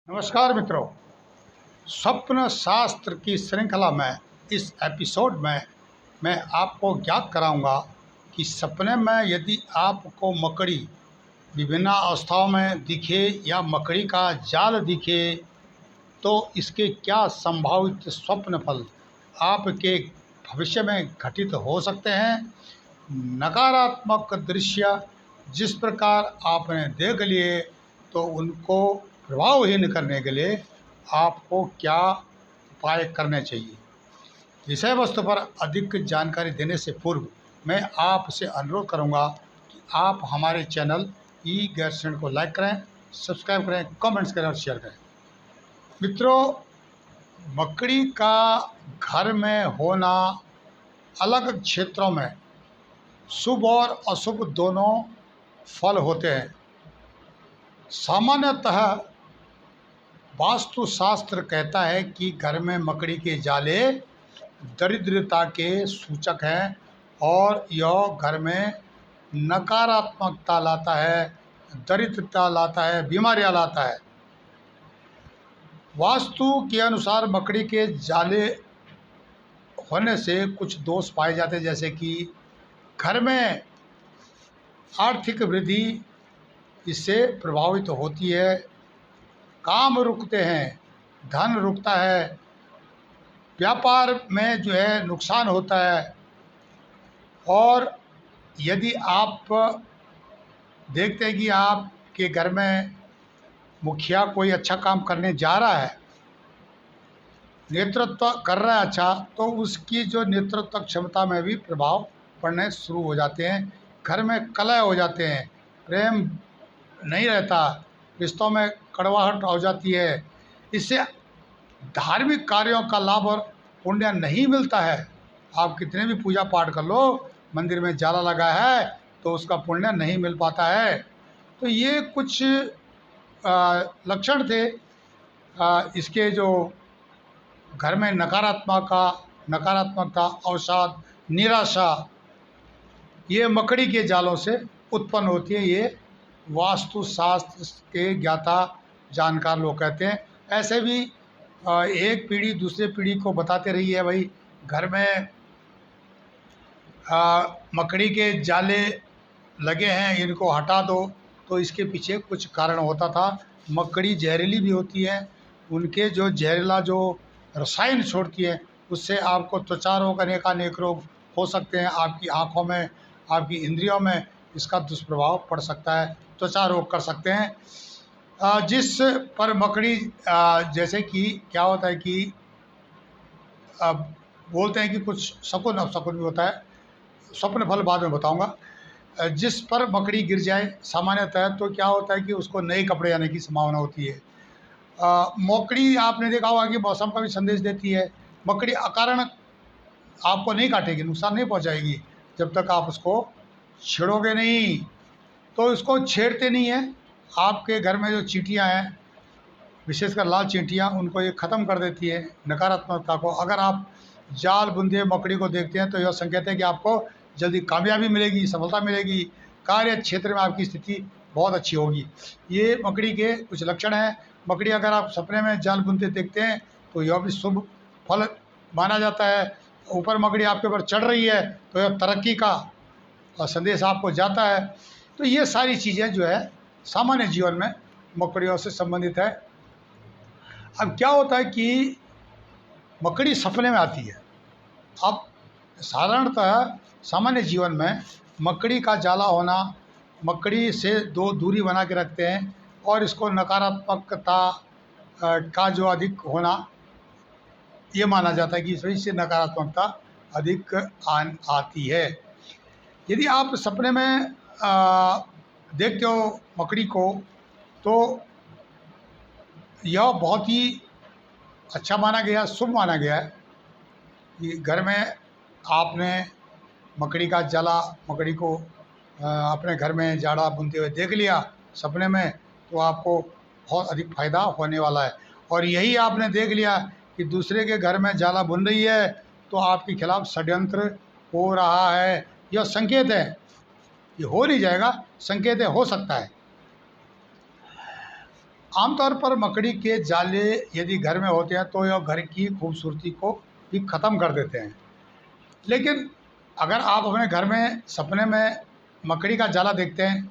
नमस्कार मित्रों। स्वप्न शास्त्र की श्रृंखला में इस एपिसोड में मैं आपको ज्ञात कराऊंगा कि सपने में यदि आपको मकड़ी विभिन्न अवस्थाओं में दिखे या मकड़ी का जाल दिखे तो इसके क्या संभावित स्वप्न फल आपके भविष्य में घटित हो सकते हैं। नकारात्मक दृश्य जिस प्रकार आपने देख लिए तो उनको प्रभावहीन करने के लिए आपको क्या उपाय करने चाहिए। विषय वस्तु पर अधिक जानकारी देने से पूर्व मैं आपसे अनुरोध करूंगा कि आप हमारे चैनल ई गैरसैंण को लाइक करें, सब्सक्राइब करें, कमेंट्स करें और शेयर करें। मित्रों, मकड़ी का घर में होना अलग क्षेत्रों में शुभ और अशुभ दोनों फल होते हैं। सामान्यतः वास्तुशास्त्र कहता है कि घर में मकड़ी के जाले दरिद्रता के सूचक हैं और यह घर में नकारात्मकता लाता है, दरिद्रता लाता है, बीमारियां लाता है। वास्तु के अनुसार मकड़ी के जाले होने से कुछ दोष पाए जाते हैं, जैसे कि घर में आर्थिक वृद्धि इससे प्रभावित होती है, काम रुकते हैं, धन रुकता है, व्यापार में जो है नुकसान होता है। और यदि आप देखते हैं कि आपके घर में मुखिया कोई अच्छा काम करने जा रहा है, नेतृत्व कर रहा है अच्छा, तो उसकी जो नेतृत्व क्षमता में भी प्रभाव पड़ने शुरू हो जाते हैं। घर में कलह हो जाते हैं, प्रेम नहीं रहता, रिश्तों में कड़वाहट हो जाती है। इससे धार्मिक कार्यों का लाभ और पुण्य नहीं मिलता है। आप कितने भी पूजा पाठ कर लो, मंदिर में जाला लगा है तो उसका पुण्य नहीं मिल पाता है। तो ये कुछ लक्षण थे इसके, जो घर में नकारात्मकता, अवसाद, निराशा, ये मकड़ी के जालों से उत्पन्न होती है। ये वास्तुशास्त्र के ज्ञाता जानकार लोग कहते हैं। ऐसे भी एक पीढ़ी दूसरे पीढ़ी को बताते रही है, भाई घर में मकड़ी के जाले लगे हैं, इनको हटा दो। तो इसके पीछे कुछ कारण होता था। मकड़ी जहरीली भी होती है, उनके जो जहरीला जो रसायन छोड़ती है उससे आपको त्वचा रोग, अनेकानेक रोग हो सकते हैं। आपकी आँखों में, आपकी इंद्रियों में इसका दुष्प्रभाव पड़ सकता है, त्वचा रोग कर सकते हैं। जिस पर मकड़ी जैसे कि क्या होता है कि बोलते हैं कि कुछ शकुन अपशकुन भी होता है, स्वप्न फल बाद में बताऊंगा। जिस पर मकड़ी गिर जाए सामान्यतः तो क्या होता है कि उसको नए कपड़े आने की संभावना होती है। मकड़ी आपने देखा होगा कि मौसम का भी संदेश देती है। मकड़ी अकारण आपको नहीं काटेगी, नुकसान नहीं पहुंचाएगी जब तक आप उसको छेड़ोगे नहीं। तो इसको छेड़ते नहीं है। आपके घर में जो चींटियां हैं, विशेषकर लाल चींटियां, उनको ये ख़त्म कर देती है नकारात्मकता को। अगर आप जाल बुंदे मकड़ी को देखते हैं तो यह संकेत है कि आपको जल्दी कामयाबी मिलेगी, सफलता मिलेगी, कार्य क्षेत्र में आपकी स्थिति बहुत अच्छी होगी। ये मकड़ी के कुछ लक्षण हैं। मकड़ी अगर आप सपने में जाल बुनते देखते हैं तो यह भी शुभ फल माना जाता है। ऊपर मकड़ी आपके ऊपर चढ़ रही है तो यह तरक्की का संदेश आपको जाता है। तो ये सारी चीज़ें जो है सामान्य जीवन में मकड़ियों से संबंधित है। अब क्या होता है कि मकड़ी सपने में आती है। अब साधारणतः सामान्य जीवन में मकड़ी का जाला होना, मकड़ी से दो दूरी बना के रखते हैं और इसको नकारात्मकता का जो अधिक होना, ये माना जाता है कि इस वजह से नकारात्मकता अधिक आती है। यदि आप सपने में देखते हो मकड़ी को तो यह बहुत ही अच्छा माना गया, शुभ माना गया है कि घर में आपने मकड़ी का जाला, मकड़ी को अपने घर में जाड़ा बुनते हुए देख लिया सपने में, तो आपको बहुत अधिक फ़ायदा होने वाला है। और यही आपने देख लिया कि दूसरे के घर में जाला बुन रही है तो आपके खिलाफ षड्यंत्र हो रहा है, यह संकेत है। ये हो नहीं जाएगा, संकेत है, हो सकता है। आमतौर पर मकड़ी के जाले यदि घर में होते हैं तो यह घर की खूबसूरती को भी ख़त्म कर देते हैं। लेकिन अगर आप अपने घर में सपने में मकड़ी का जाला देखते हैं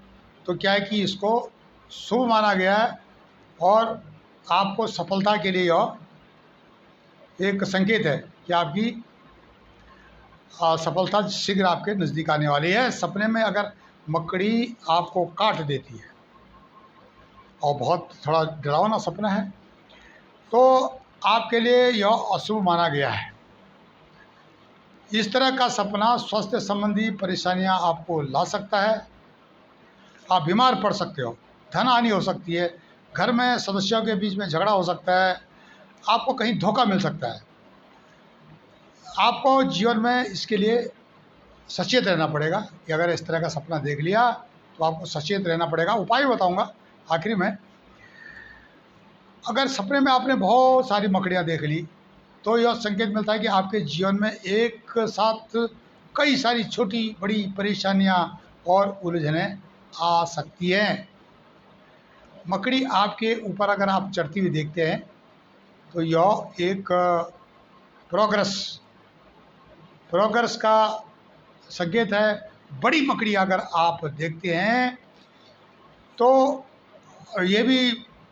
तो क्या है कि इसको शुभ माना गया है और आपको सफलता के लिए यह एक संकेत है कि आपकी सफलता शीघ्र आपके नज़दीक आने वाली है। सपने में अगर मकड़ी आपको काट देती है और बहुत थोड़ा डरावना सपना है तो आपके लिए यह अशुभ माना गया है। इस तरह का सपना स्वास्थ्य संबंधी परेशानियां आपको ला सकता है। आप बीमार पड़ सकते हो, धन हानि हो सकती है, घर में सदस्यों के बीच में झगड़ा हो सकता है, आपको कहीं धोखा मिल सकता है। आपको जीवन में इसके लिए सचेत रहना पड़ेगा कि अगर इस तरह का सपना देख लिया तो आपको सचेत रहना पड़ेगा। उपाय बताऊंगा आखिरी में। अगर सपने में आपने बहुत सारी मकड़ियाँ देख ली तो यह संकेत मिलता है कि आपके जीवन में एक साथ कई सारी छोटी बड़ी परेशानियाँ और उलझनें आ सकती हैं। मकड़ी आपके ऊपर अगर आप चढ़ती हुई देखते हैं तो यह एक प्रोग्रेस प्रोग्रेस का संकेत है। बड़ी मकड़ी अगर आप देखते हैं तो ये भी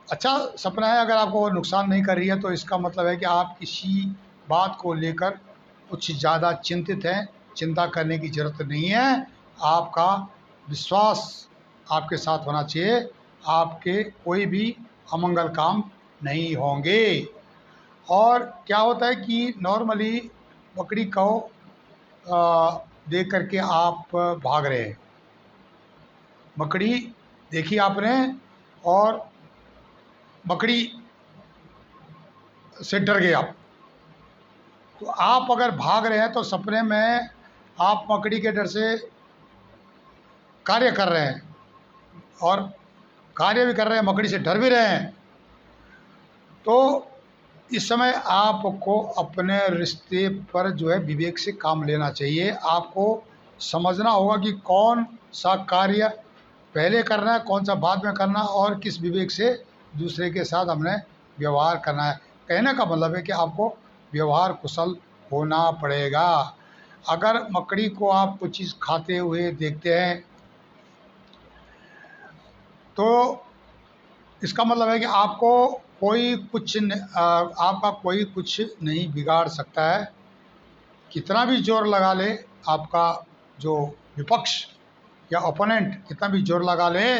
अच्छा सपना है। अगर आपको वो नुकसान नहीं कर रही है तो इसका मतलब है कि आप किसी बात को लेकर कुछ ज़्यादा चिंतित हैं। चिंता करने की ज़रूरत नहीं है। आपका विश्वास आपके साथ होना चाहिए। आपके कोई भी अमंगल काम नहीं होंगे। और क्या होता है कि नॉर्मली बकरी को देख करके आप भाग रहे हैं, मकड़ी देखी आपने और मकड़ी से डर गए आप, तो आप अगर भाग रहे हैं तो सपने में आप मकड़ी के डर से कार्य कर रहे हैं और कार्य भी कर रहे हैं, मकड़ी से डर भी रहे हैं। तो इस समय आपको अपने रिश्ते पर जो है विवेक से काम लेना चाहिए। आपको समझना होगा कि कौन सा कार्य पहले करना है, कौन सा बाद में करना, और किस विवेक से दूसरे के साथ हमने व्यवहार करना है। कहने का मतलब है कि आपको व्यवहार कुशल होना पड़ेगा। अगर मकड़ी को आप कुछ चीज़ खाते हुए देखते हैं तो इसका मतलब है कि आपको आपका कोई कुछ नहीं बिगाड़ सकता है। कितना भी जोर लगा ले आपका जो विपक्ष या ओपोनेंट कितना भी जोर लगा ले,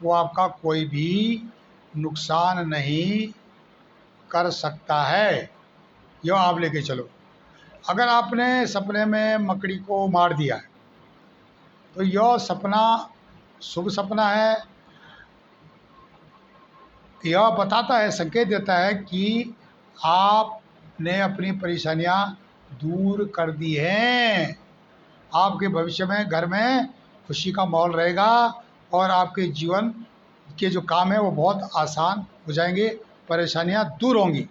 वो आपका कोई भी नुकसान नहीं कर सकता है। यह आप लेके चलो। अगर आपने सपने में मकड़ी को मार दिया है तो यह सपना शुभ सपना है। यह बताता है, संकेत देता है कि आपने अपनी परेशानियां दूर कर दी हैं। आपके भविष्य में घर में खुशी का माहौल रहेगा और आपके जीवन के जो काम है वो बहुत आसान हो जाएंगे, परेशानियां दूर होंगी।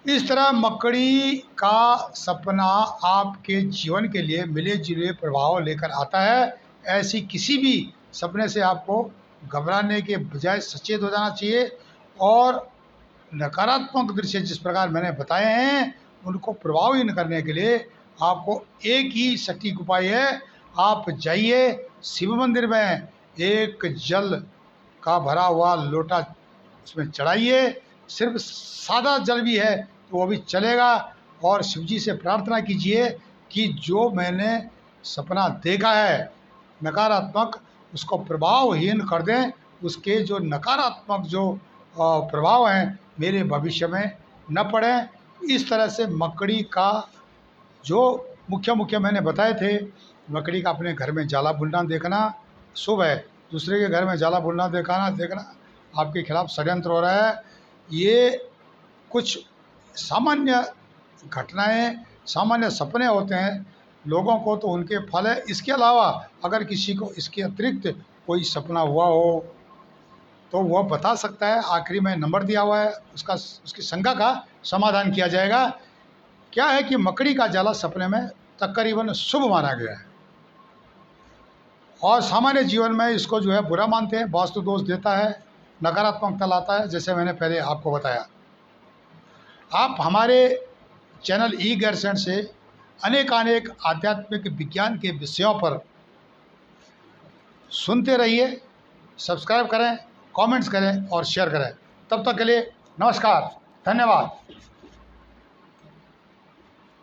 इस तरह मकड़ी का सपना आपके जीवन के लिए मिले जुले प्रभाव लेकर आता है। ऐसी किसी भी सपने से आपको घबराने के बजाय सचेत हो जाना चाहिए और नकारात्मक दृश्य जिस प्रकार मैंने बताए हैं उनको प्रभावित करने के लिए आपको एक ही सटीक उपाय है। आप जाइए शिव मंदिर में, एक जल का भरा हुआ लोटा उसमें चढ़ाइए। सिर्फ सादा जल भी है तो वो भी चलेगा और शिव जी से प्रार्थना कीजिए कि जो मैंने सपना देखा है नकारात्मक, उसको प्रभावहीन कर दें। उसके जो नकारात्मक जो प्रभाव हैं मेरे भविष्य में न पड़े। इस तरह से मकड़ी का जो मुख्य मुख्य मैंने बताए थे, मकड़ी का अपने घर में जाला बुनना देखना शुभ है। दूसरे के घर में जाला बुनना देखना आपके खिलाफ षड्यंत्र हो रहा है। ये कुछ सामान्य घटनाएं, सामान्य सपने होते हैं। लोगों को तो उनके फल है। इसके अलावा अगर किसी को इसके अतिरिक्त कोई सपना हुआ हो तो वह बता सकता है। आखिरी में नंबर दिया हुआ है, उसकी शंका का समाधान किया जाएगा। क्या है कि मकड़ी का जाला सपने में तकरीबन शुभ माना गया है और सामान्य जीवन में इसको जो है बुरा मानते हैं, वास्तु दोष देता है। नकारात्मकता लाता है, जैसे मैंने पहले आपको बताया। आप हमारे चैनल ई ज्ञानसेन से अनेकानेक आध्यात्मिक विज्ञान के विषयों पर सुनते रहिए। सब्सक्राइब करें, कमेंट्स करें और शेयर करें। तब तक के लिए नमस्कार, धन्यवाद।